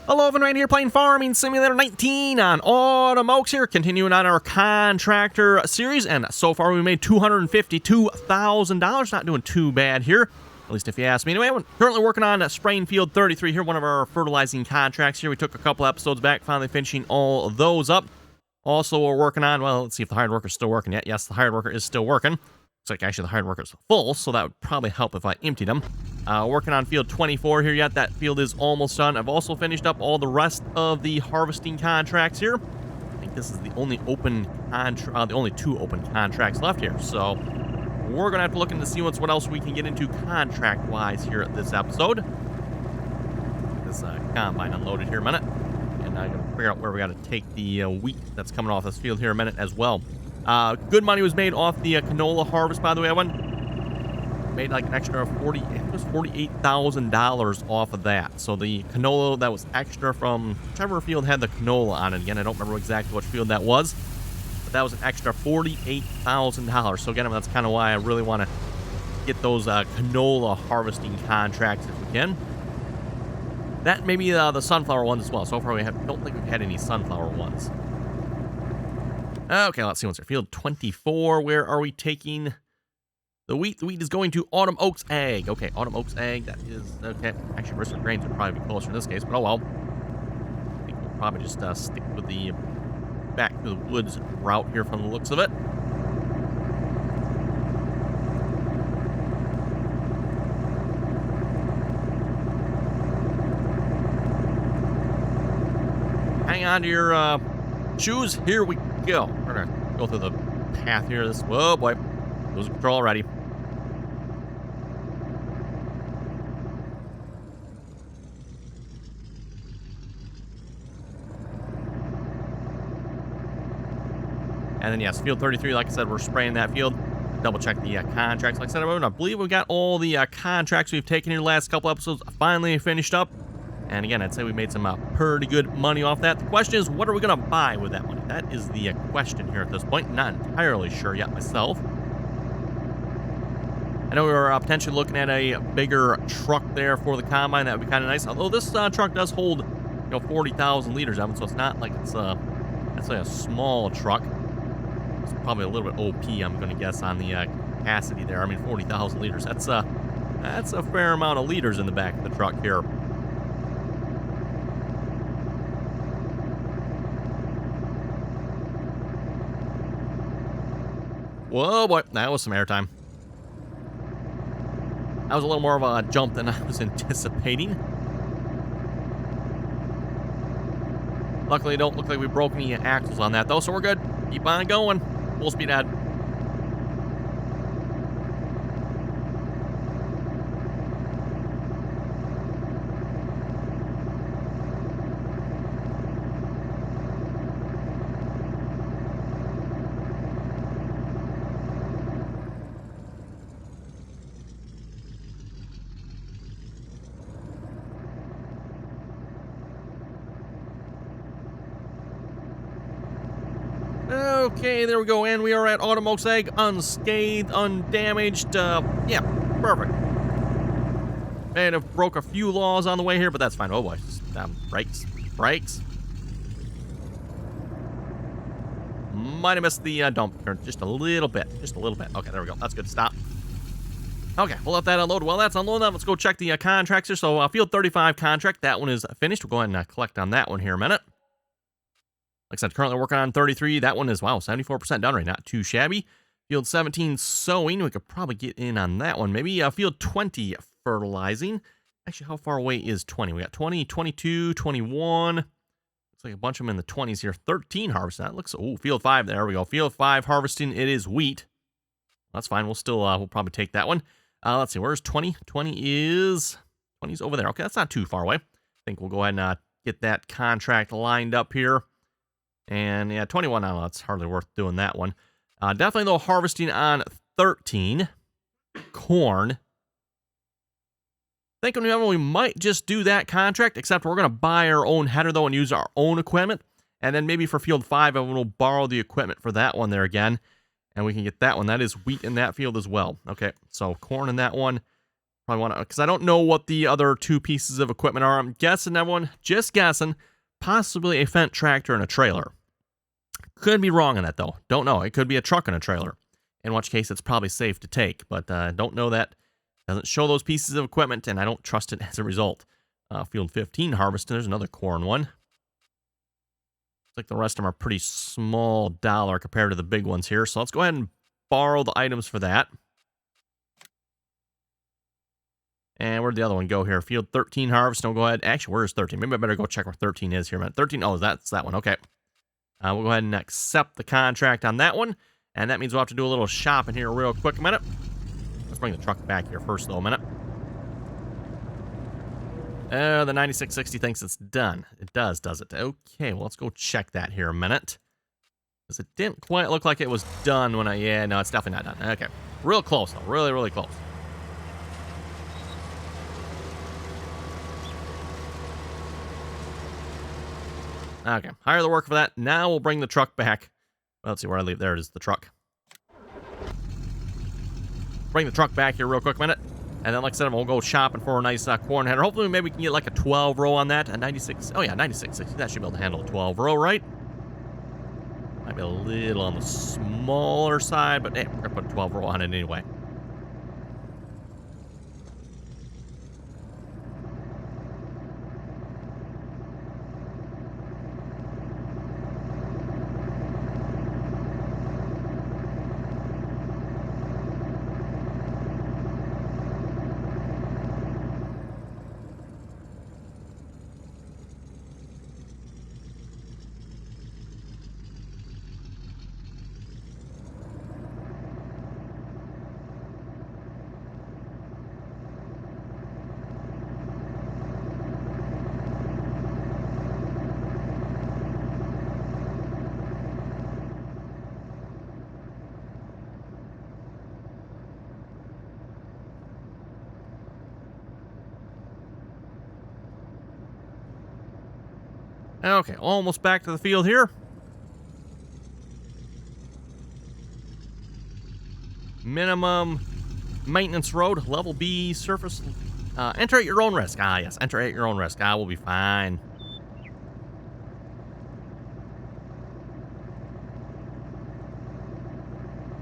Hello, everyone, right here playing Farming Simulator 19 on Autumn Oaks here, continuing on our contractor series, and so far we made $252,000, not doing too bad here, at least if you ask me. Anyway, I'm currently working on spraying field 33 here, one of our fertilizing contracts here. We took a couple episodes back, finally finishing all of those up. Also, we're working on, well, let's see if the hired worker is still working yet. Yes, the hired worker is still working. Looks like actually the hired worker is full, so that would probably help if I emptied them. Working on field 24 here yet. That field is almost done. I've also finished up all the rest of the harvesting contracts here. I think this is the only open the only two open contracts left here. So we're gonna have to look into see what else we can get into contract-wise here at this episode. This combine unloaded here a minute, and I'm gonna figure out where we got to take the wheat that's coming off this field here a minute as well. Good money was made off the canola harvest, by the way. I made like an extra $48,000 off of that. So the canola that was extra from whichever field had the canola on it. Again, I don't remember exactly which field that was, but that was an extra $48,000. So again, that's kind of why I really want to get those canola harvesting contracts if we can. That maybe the sunflower ones as well. So far, don't think we've had any sunflower ones. Okay, let's see what's our field 24. Where are we taking the wheat? The wheat is going to Autumn Oaks Ag. Okay, Autumn Oaks Ag, that is, okay. Actually, Bristol Grains would probably be closer in this case, but oh well. I think we'll probably just stick with the back to the woods route here from the looks of it. Hang on to your shoes. Here we go. We're gonna go through the path here. Oh boy, losing control already. And then yes, field 33, like I said, we're spraying that field. Double check the contracts. Like I said, I believe we got all the contracts we've taken in the last couple episodes finally finished up. And again, I'd say we made some pretty good money off that. The question is, what are we going to buy with that money? That is the question here at this point. Not entirely sure yet myself. I know we were potentially looking at a bigger truck there for the combine. That would be kind of nice. Although this truck does hold, 40,000 liters of it, so it's not like it's let's say a small truck. It's probably a little bit OP, I'm going to guess, on the capacity there. I mean, 40,000 liters. That's a fair amount of liters in the back of the truck here. Whoa, boy, that was some airtime. That was a little more of a jump than I was anticipating. Luckily, it don't look like we broke any axles on that, though, so we're good. Keep on going. Full speed ahead. Okay, there we go, and we are at Autumn Oaks Ag, unscathed, undamaged. Yeah, perfect. May have broke a few laws on the way here, but that's fine. Oh boy, brakes. Might have missed the dump here just a little bit. Okay, there we go. That's good. Stop. Okay, we'll let that unload. Well, that's unloaded. Now let's go check the contracts here. So, field 35 contract, that one is finished. We'll go ahead and collect on that one here in a minute. Like I said, currently working on 33. That one is, wow, 74% done right. Not too shabby. Field 17 sowing. We could probably get in on that one. Maybe field 20 fertilizing. Actually, how far away is 20? We got 20, 22, 21. Looks like a bunch of them in the 20s here. 13 harvesting. That looks, oh, field 5. There we go. Field 5 harvesting. It is wheat. That's fine. We'll still, we'll probably take that one. Let's see. Where's 20? 20's over there. Okay, that's not too far away. I think we'll go ahead and get that contract lined up here. And yeah, 21, I don't know, that's hardly worth doing that one. Definitely, though, harvesting on 13. Corn. Thinking we might just do that contract, except we're going to buy our own header, though, and use our own equipment. And then maybe for field 5, we'll borrow the equipment for that one there again. And we can get that one. That is wheat in that field as well. Okay, so corn in that one. Probably want to, because I don't know what the other two pieces of equipment are. I'm guessing, everyone, just guessing, possibly a Fendt tractor and a trailer. Could be wrong on that, though. Don't know. It could be a truck and a trailer, in which case it's probably safe to take, but don't know that. Doesn't show those pieces of equipment, and I don't trust it as a result. Field 15 harvesting. There's another corn one. Looks like the rest of them are pretty small dollar compared to the big ones here, so let's go ahead and borrow the items for that. And where'd the other one go here? Field 13 harvesting. We'll go ahead. Actually, where's 13? Maybe I better go check where 13 is here a minute. 13, oh, that's that one. Okay. We'll go ahead and accept the contract on that one. And that means we'll have to do a little shopping here real quick a minute. Let's bring the truck back here first, though, a minute. The 9660 thinks it's done. It does it? Okay, well, let's go check that here a minute. Because it didn't quite look like it was done when I... Yeah, no, it's definitely not done. Okay. Real close, though. Really, really close. Okay, hire the worker for that. Now we'll bring the truck back. Well, let's see where I leave. There it is, the truck. Bring the truck back here real quick a minute. And then, like I said, we'll go shopping for a nice corn header. Hopefully, maybe we can get like a 12 row on that. A 96. Oh, yeah, 9660. That should be able to handle a 12 row, right? Might be a little on the smaller side, but hey, we're going to put a 12 row on it anyway. Okay, almost back to the field here. Minimum maintenance road, level B, surface. Enter at your own risk. Ah, yes, enter at your own risk. Ah, we'll be fine.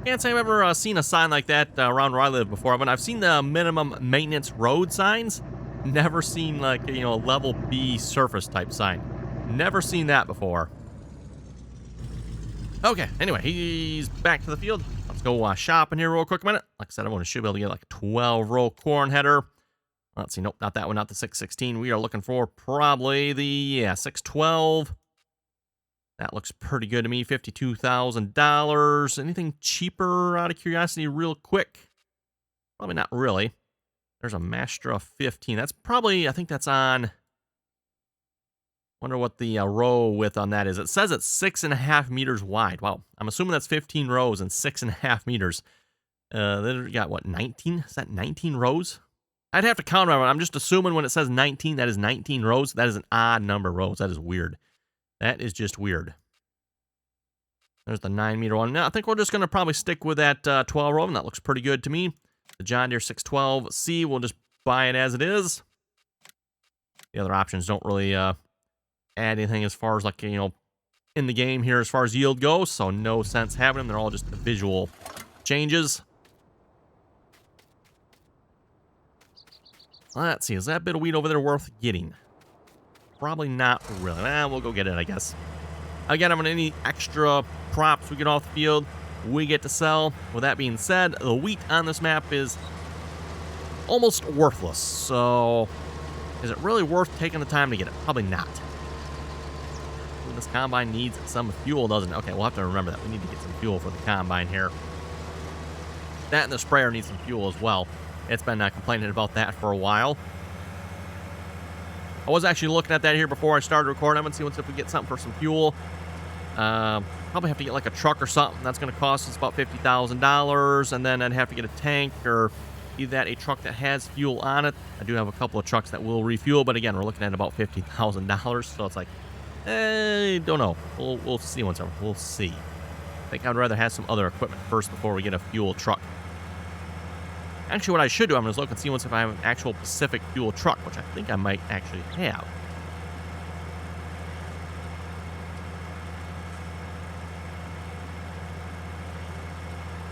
Can't say I've ever seen a sign like that around where I live before, but I've seen the minimum maintenance road signs. Never seen, like, you know, a level B surface type sign. Never seen that before. Okay, anyway, he's back to the field. Let's go shopping here real quick a minute. Like I said, I should be able to get like a 12-row corn header. Let's see, nope, not that one, not the 616. We are looking for probably the, 612. That looks pretty good to me, $52,000. Anything cheaper, out of curiosity, real quick? Probably not really. There's a Mastra 15. That's probably, I think that's on... Wonder what the row width on that is. It says it's 6.5 meters wide. Wow. I'm assuming that's 15 rows and 6.5 meters. Then we got, what, 19? Is that 19 rows? I'd have to count them. I'm just assuming when it says 19, that is 19 rows. That is an odd number of rows. That is weird. That is just weird. There's the 9-meter one. Now, I think we're just going to probably stick with that 12 row, and that looks pretty good to me. The John Deere 612C, we'll just buy it as it is. The other options don't really... add anything as far as, like, you know, in the game here as far as yield goes, so no sense having them. They're all just visual changes. Let's see, is that bit of wheat over there worth getting? Probably not really. We'll go get it, I guess. Again, I'm on any extra props we get off the field, we get to sell. With that being said, the wheat on this map is almost worthless, so is it really worth taking the time to get it? Probably not. This combine needs some fuel, doesn't it? Okay, we'll have to remember that. We need to get some fuel for the combine here. That and the sprayer needs some fuel as well. It's been complaining about that for a while. I was actually looking at that here before I started recording. I'm going to see if we get something for some fuel. Probably have to get like a truck or something. That's going to cost us about $50,000. And then I'd have to get a tank or either that, a truck that has fuel on it. I do have a couple of trucks that will refuel. But again, we're looking at about $50,000. So it's like, don't know. We'll see once over. We'll see. I think I'd rather have some other equipment first before we get a fuel truck. Actually, what I should do, I'm going to look and see once if I have an actual Pacific fuel truck, which I think I might actually have.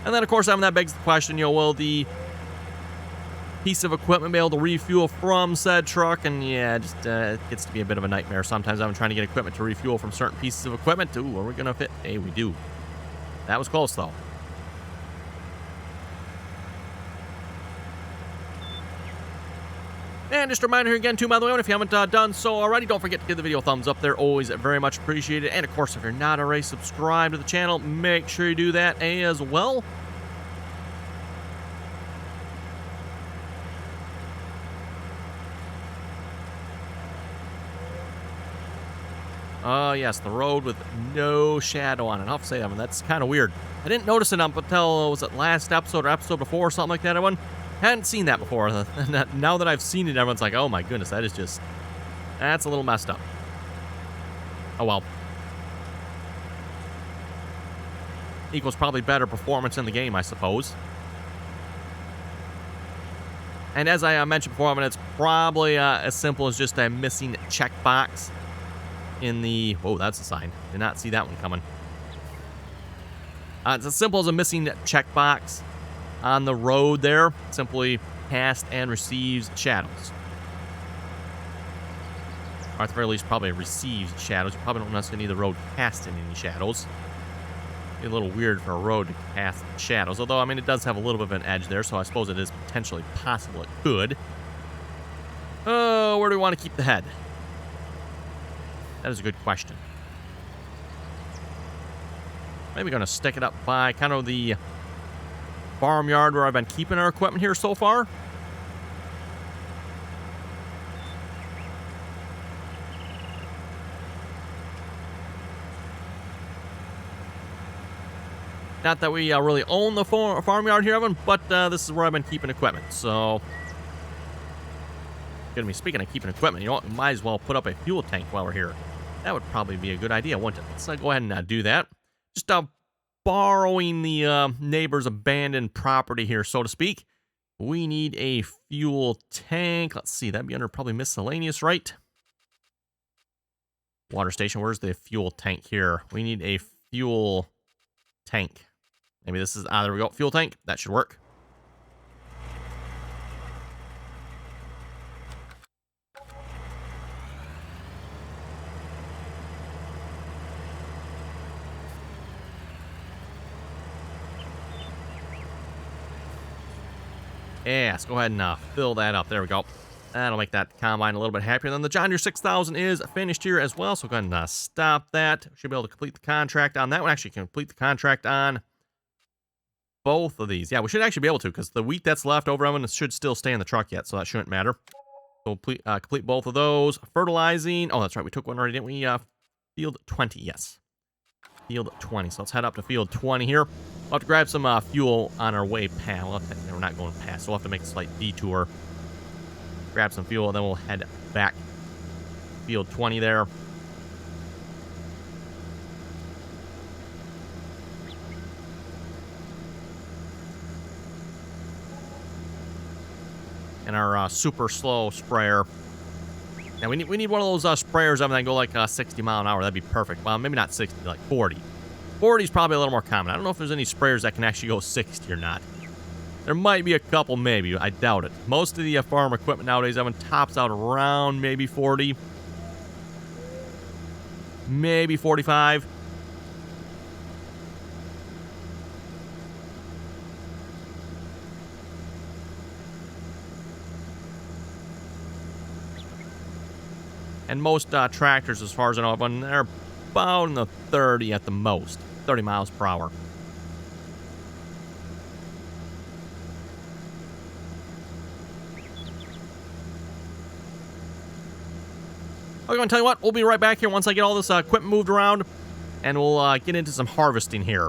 And then, of course, that begs the question, will the piece of equipment be able to refuel from said truck? And yeah, just it gets to be a bit of a nightmare. Sometimes I'm trying to get equipment to refuel from certain pieces of equipment. Ooh, are we going to fit? Hey, we do. That was close, though. And just a reminder here again, too, by the way, if you haven't done so already, don't forget to give the video a thumbs up there. Always very much appreciated. And, of course, if you're not already subscribed to the channel, make sure you do that as well. Oh, yes, the road with no shadow on it. I'll have to say, that's kind of weird. I didn't notice it up until, was it last episode or episode before or something like that, everyone? Hadn't seen that before. Now that I've seen it, everyone's like, oh my goodness, that is just... That's a little messed up. Oh well. Equals probably better performance in the game, I suppose. And as I mentioned before, it's probably as simple as just a missing checkbox in the... Whoa, that's a sign. Did not see that one coming. It's as simple as a missing checkbox on the road there. Simply casts and receives shadows. Or at the very least, probably receives shadows. You probably don't necessarily need the road casting any shadows. Be a little weird for a road to cast shadows. Although, it does have a little bit of an edge there, so I suppose it is potentially possible it could. Oh, where do we want to keep the head? That is a good question. Maybe going to stick it up by kind of the farmyard where I've been keeping our equipment here so far. Not that we really own the farmyard here, Evan, but this is where I've been keeping equipment, so... Gonna be speaking of keeping equipment, you know what? We might as well put up a fuel tank while we're here. That would probably be a good idea, wouldn't it? Let's go ahead and do that. Just borrowing the neighbor's abandoned property here, so to speak. We need a fuel tank. Let's see, that'd be under probably miscellaneous, right? Water station, where's the fuel tank here? We need a fuel tank. Maybe this is, there we go, fuel tank. That should work. Yeah, let's go ahead and fill that up. There we go. That'll make that combine a little bit happier. Then the John Deere 6000 is finished here as well, so go ahead and stop that. Should be able to complete the contract on that one. Actually, complete the contract on both of these. Yeah, we should actually be able to, because the wheat that's left over, Evan, should still stay in the truck yet, so that shouldn't matter. So complete both of those. Fertilizing. Oh, that's right. We took one already, didn't we? Field 20, yes. Field 20. So let's head up to field 20 here. We'll have to grab some fuel on our way past. We're not going past, so we'll have to make a slight detour. Grab some fuel, and then we'll head back. Field 20 there. And our super slow sprayer. Now we need one of those sprayers that go like 60 mile an hour. That'd be perfect. Well, maybe not 60, like 40. 40 is probably a little more common. I don't know if there's any sprayers that can actually go 60 or not. There might be a couple, maybe. I doubt it. Most of the farm equipment nowadays, tops out around maybe 40. Maybe 45. And most tractors, as far as I know, they're about in the 30 at the most. 30 miles per hour. I'm going to tell you what, we'll be right back here once I get all this equipment moved around, and we'll get into some harvesting here.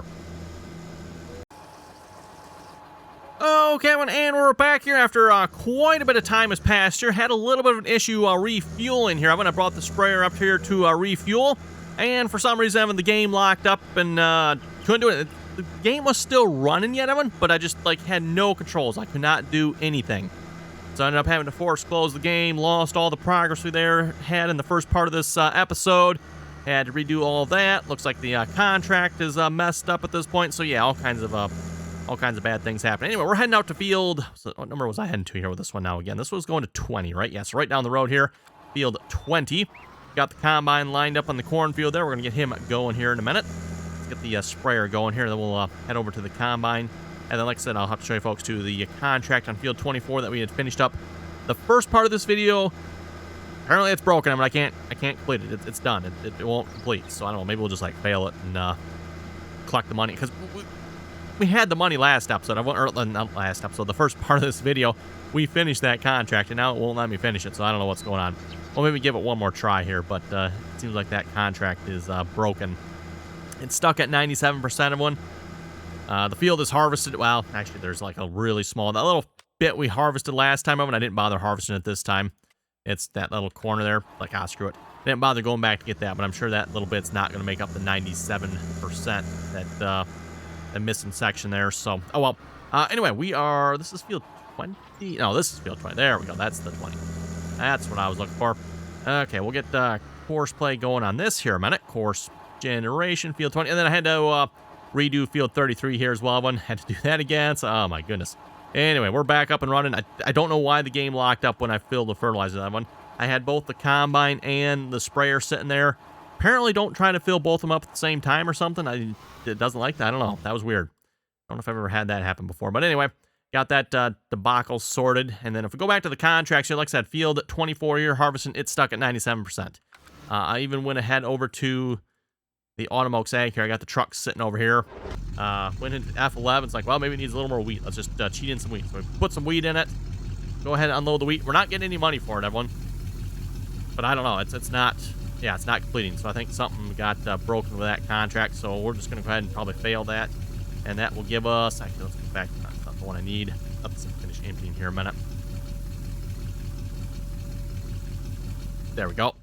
Okay, and we're back here after quite a bit of time has passed here. Had a little bit of an issue refueling here. I brought the sprayer up here to refuel, and for some reason the game locked up and couldn't do it. the game was still running yet, Evan, but I just like had no controls. I could not do anything. So I ended up having to force close the game, lost all the progress we had in the first part of this episode. Had to redo all that. Looks like the contract is messed up at this point. So yeah, all kinds of bad things happen. Anyway, we're heading out to field. So what number was I heading to here with this one now again? This was going to 20, right? Yeah, so right down the road here, field 20. Got the combine lined up on the cornfield there. We're going to get him going here in a minute. Let's get the sprayer going here. Then we'll head over to the combine. And then, like I said, I'll have to show you folks to the contract on field 24 that we had finished up. The first part of this video, apparently it's broken. I mean, I can't complete it. It's done. It won't complete. So I don't know. Maybe we'll just like fail it and collect the money because we had the money last episode. Not last episode. The first part of this video, we finished that contract, and now it won't let me finish it. So I don't know what's going on. Well, maybe give it one more try here, but it seems like that contract is broken. It's stuck at 97% of one. The field is harvested. Well, actually, there's like a really small, that little bit we harvested last time of it. I didn't bother harvesting it this time. It's that little corner there. Like, screw it. Didn't bother going back to get that, but I'm sure that little bit's not going to make up the 97% that the missing section there. So, oh well. Anyway, this is field 20. No, this is field 20. There we go. That's the 20. That's what I was looking for. Okay, we'll get course play going on this here a minute. Course generation, field 20. And then I had to redo field 33 here as well. I had to do that again. So, oh my goodness. Anyway, we're back up and running. I don't know why the game locked up when I filled the fertilizer that one. I had both the combine and the sprayer sitting there. Apparently don't try to fill both of them up at the same time or something. It doesn't like that. I don't know. That was weird. I don't know if I've ever had that happen before. But anyway, got that debacle sorted. And then if we go back to the contracts here, like I said, field 24 here, harvesting, it's stuck at 97%. I even went ahead over to the Autumn Oaks Ag here. I got the truck sitting over here. Went into F11. It's like, well, maybe it needs a little more wheat. Let's just cheat in some wheat. So we put some wheat in it. Go ahead and unload the wheat. We're not getting any money for it, everyone. But I don't know. It's not completing. So I think something got broken with that contract. So we're just going to go ahead and probably fail that. And that will give us, actually, let's go back. That's not the one I need. Let's finish emptying here a minute. There we go.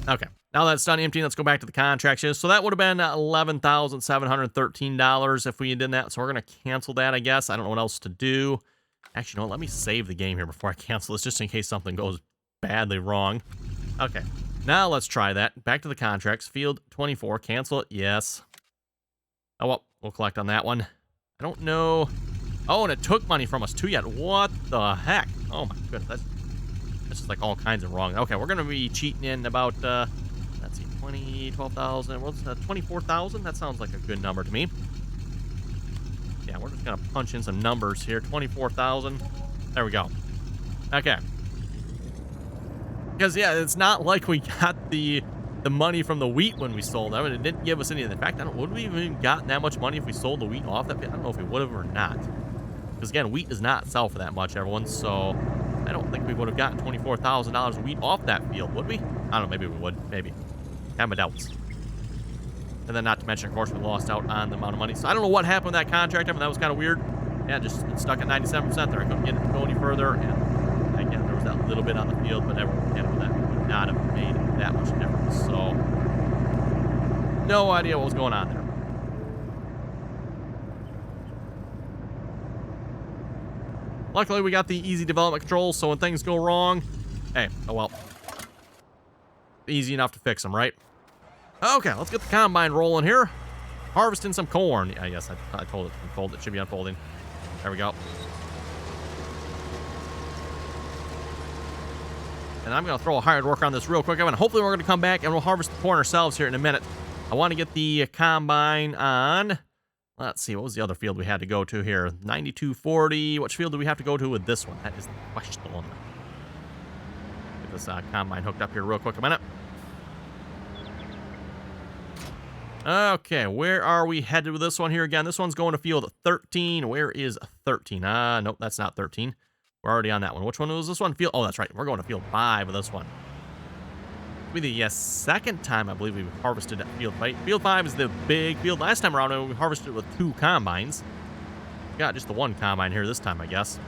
Okay. Now that it's done emptying, let's go back to the contracts here. So that would have been $11,713 if we had done that. So we're going to cancel that, I guess. I don't know what else to do. Actually, no, let me save the game here before I cancel this, just in case something goes badly wrong. Okay. Now let's try that. Back to the contracts. Field 24. Cancel it. Yes. Oh, well, we'll collect on that one. I don't know. Oh, and it took money from us too yet. What the heck? Oh, my goodness. That's just like all kinds of wrong. Okay, we're going to be cheating in about, let's see, 20, 12,000. What's that? 24,000? That sounds like a good number to me. Yeah, we're just going to punch in some numbers here. 24,000. There we go. Okay. Because, yeah, it's not like we got the money from the wheat when we sold. I mean, it didn't give us any of the fact. Would we have even gotten that much money if we sold the wheat off that? I don't know if we would have or not. Because, again, wheat does not sell for that much, everyone. So I don't think we would have gotten $24,000 of wheat off that field, would we? I don't know. Maybe we would. Maybe. Have my doubts. And then not to mention, of course, we lost out on the amount of money. So I don't know what happened with that contract. I mean, that was kind of weird. Yeah, just stuck at 97% there. I couldn't get it to go any further. And again, there was that little bit on the field, but that would not have made that much difference. So no idea what was going on there. Luckily, we got the easy development controls, so when things go wrong, hey, oh well. Easy enough to fix them, right? Okay, let's get the combine rolling here. Harvesting some corn. Yeah, yes, I told it to unfold. It should be unfolding. There we go. And I'm going to throw a hired worker on this real quick. And hopefully we're going to come back and we'll harvest the corn ourselves here in a minute. I want to get the combine on. Let's see, what was the other field we had to go to here? 9240. Which field do we have to go to with this one? That is the question. Get this combine hooked up here real quick a minute. Okay, where are we headed with this one here again? This one's going to field 13. Where is 13? Nope, that's not 13. We're already on that one. Which one was this one? Field. Oh, that's right. We're going to field 5 with this one. It'll be the second time I believe we've harvested at field 5. Field 5 is the big field. Last time around, we harvested it with 2 combines. We got just the 1 combine here this time, I guess.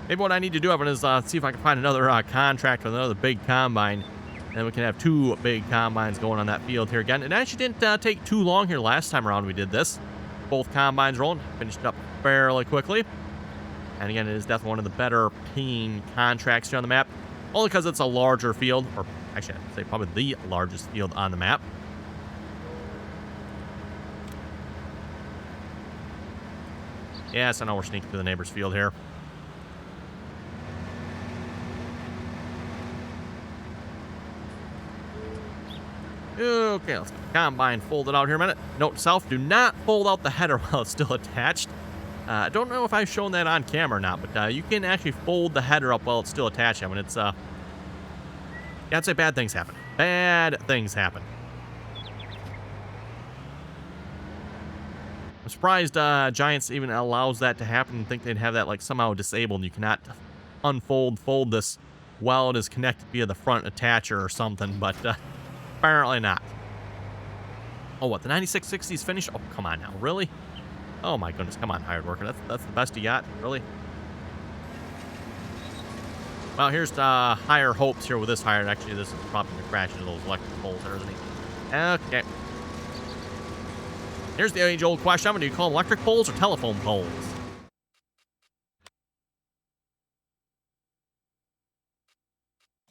Maybe what I need to do, everyone, is see if I can find another contract with another big combine. And we can have 2 big combines going on that field here again. It actually didn't take too long here last time around we did this. Both combines rolling. Finished it up fairly quickly. And again, it is definitely one of the better paying contracts here on the map. Only because it's a larger field. Or actually, I'd say probably the largest field on the map. Yes, I know we're sneaking through the neighbor's field here. Okay, let's get the combine folded out here a minute. Note to self, do not fold out the header while it's still attached. I don't know if I've shown that on camera or not, but you can actually fold the header up while it's still attached. I mean, it's, yeah, I'd say bad things happen. Bad things happen. I'm surprised Giants even allows that to happen and think they'd have that, like, somehow disabled. You cannot fold this while it is connected via the front attacher or something, but apparently not. Oh, what? The 9660's finished? Oh, come on now. Really? Oh, my goodness. Come on, hired worker. That's the best you got? Really? Well, here's higher hopes here with this hired. Actually, this is probably going to crash into those electric poles there, isn't he? Okay. Here's the age-old question. Do you call them electric poles or telephone poles?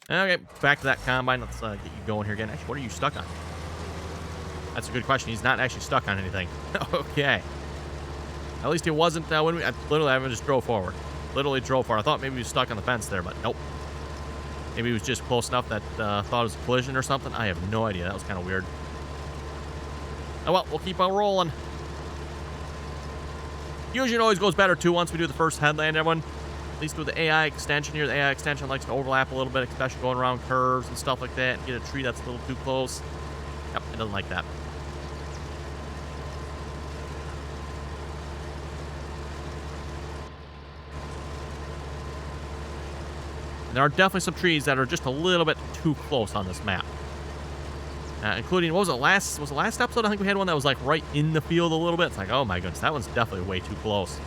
Okay, back to that combine. Let's get you going here again. Actually, what are you stuck on? That's a good question. He's not actually stuck on anything. Okay. At least he wasn't when we... I just drove forward. Literally drove forward. I thought maybe he was stuck on the fence there, but nope. Maybe he was just close enough that thought it was a collision or something. I have no idea. That was kind of weird. Oh, well, we'll keep on rolling. Usually it always goes better, too, once we do the first headland, everyone. At least with the AI extension here. The AI extension likes to overlap a little bit, especially going around curves and stuff like that. And get a tree that's a little too close. Yep, it doesn't like that. There are definitely some trees that are just a little bit too close on this map. Including, what was it, was the last episode? I think we had one that was like right in the field a little bit. It's like, oh my goodness, that one's definitely way too close.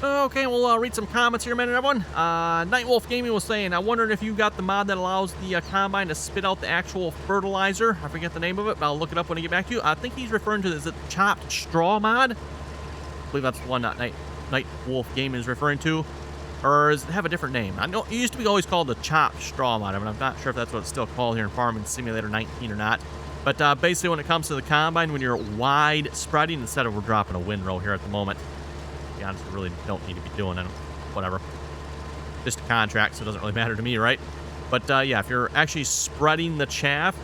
Okay, we'll read some comments here a minute, everyone. Nightwolf Gaming was saying, I wondered if you got the mod that allows the combine to spit out the actual fertilizer. I forget the name of it, but I'll look it up when I get back to you. I think he's referring to, is it chopped straw mod? I believe that's the one that Nightwolf Gaming is referring to. Or does it have a different name? I know it used to be always called the chopped straw mod. I mean, I'm not sure if that's what it's still called here in Farming Simulator 19 or not. But basically, when it comes to the combine, when you're wide spreading, instead of we're dropping a windrow here at the moment. To be honest, we really don't need to be doing it. Whatever. Just a contract, so it doesn't really matter to me, right? But yeah, if you're actually spreading the chaff,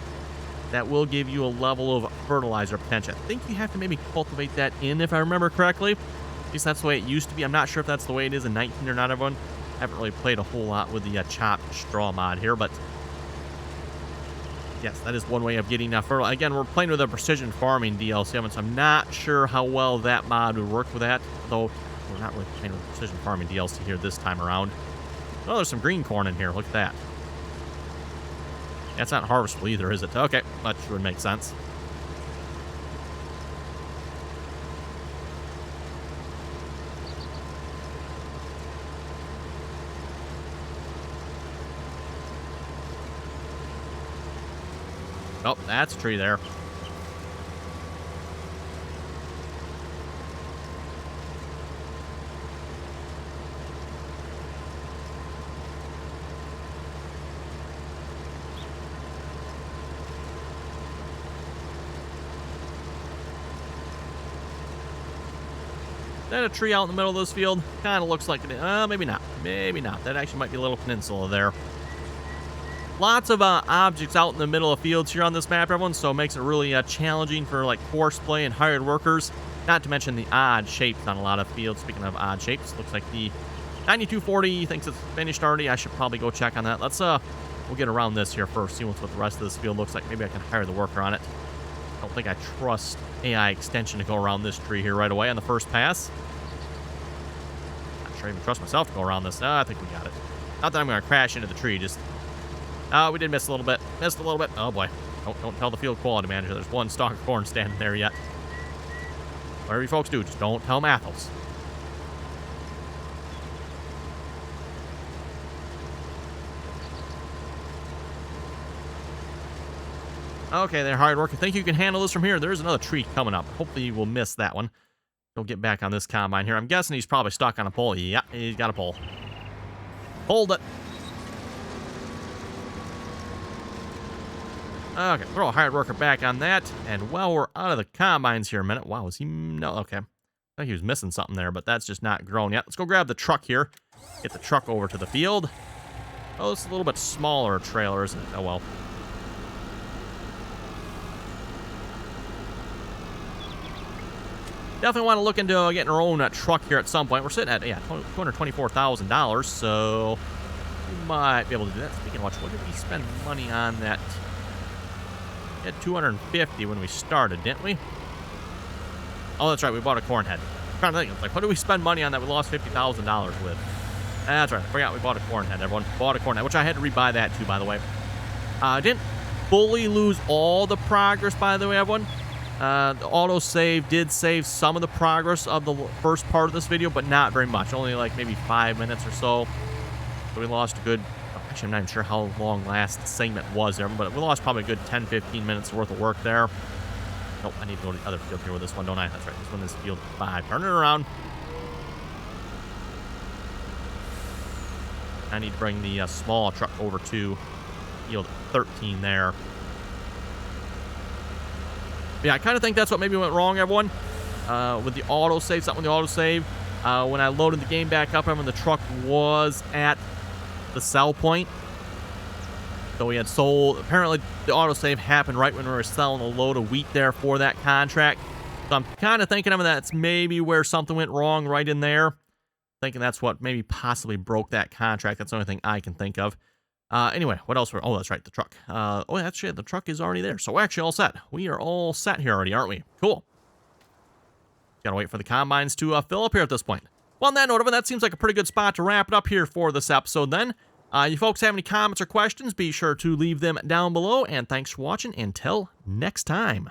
that will give you a level of fertilizer potential. I think you have to maybe cultivate that in, if I remember correctly. At least that's the way it used to be. I'm not sure if that's the way it is in 19 or not, everyone. I haven't really played a whole lot with the chopped straw mod here, but yes, that is one way of getting fertilizer. Again, we're playing with a precision farming DLC, so I'm not sure how well that mod would work with that, though we're not really playing with precision farming DLC here this time around. Oh, there's some green corn in here. Look at that. That's not harvestable either, is it? Okay, that would make sense. Oh, that's a tree there. Is that a tree out in the middle of this field? Kind of looks like it. Maybe not. Maybe not. That actually might be a little peninsula there. Lots of objects out in the middle of fields here on this map, everyone, so it makes it really challenging for like horseplay and hired workers. Not to mention the odd shapes on a lot of fields. Speaking of odd shapes, looks like the 9240 thinks it's finished already. I should probably go check on that. Let's We'll get around this here first, see what the rest of this field looks like. Maybe I can hire the worker on it. I don't think I trust AI extension to go around this tree here right away on the first pass. Not sure I even trust myself to go around this. I think we got it. Not that I'm going to crash into the tree, just... we did miss a little bit. Missed a little bit. Oh, boy. Don't tell the field quality manager there's one stalk of corn standing there yet. Whatever you folks do, just don't tell Mathos. Okay, there, hard work. I think you can handle this from here. There's another tree coming up. Hopefully you will miss that one. Don't get back on this combine here. I'm guessing he's probably stuck on a pole. Yeah, he's got a pole. Hold it. Okay, throw a hired worker back on that. And while we're out of the combines here a minute. Wow, is he... No, okay. I think he was missing something there, but that's just not grown yet. Let's go grab the truck here. Get the truck over to the field. Oh, it's a little bit smaller trailer, isn't it? Oh, well. Definitely want to look into getting our own truck here at some point. We're sitting at, yeah, $224,000, so we might be able to do that. Speaking of which, what did we spend money on that? We had $250 when we started, didn't we? Oh, that's right. We bought a corn head. I'm trying to think. Like, what did we spend money on that we lost $50,000 with? That's right. I forgot we bought a corn head, everyone. Bought a corn head, which I had to rebuy that too, by the way. Didn't fully lose all the progress, by the way, everyone. The autosave did save some of the progress of the first part of this video, but not very much. Only like maybe 5 minutes or so. So we lost a good... Actually, I'm not even sure how long last segment was there, but we lost probably a good 10-15 minutes worth of work there. Nope, I need to go to the other field here with this one, don't I? That's right, this one is field 5. Turn it around. I need to bring the small truck over to field 13 there. Yeah, I kind of think that's what maybe went wrong, everyone. With the autosave, something with the autosave. When I loaded the game back up, the truck was at the sell point. So we had sold... Apparently, the autosave happened right when we were selling a load of wheat there for that contract. So I'm kind of thinking that's maybe where something went wrong right in there. Thinking that's what maybe possibly broke that contract. That's the only thing I can think of. Anyway, what else? Oh, that's right, the truck. Oh, that's it. The truck is already there. So we're actually all set. We are all set here already, aren't we? Cool. Gotta wait for the combines to fill up here at this point. Well, on that note, that seems like a pretty good spot to wrap it up here for this episode then. You folks have any comments or questions, be sure to leave them down below. And thanks for watching. Until next time.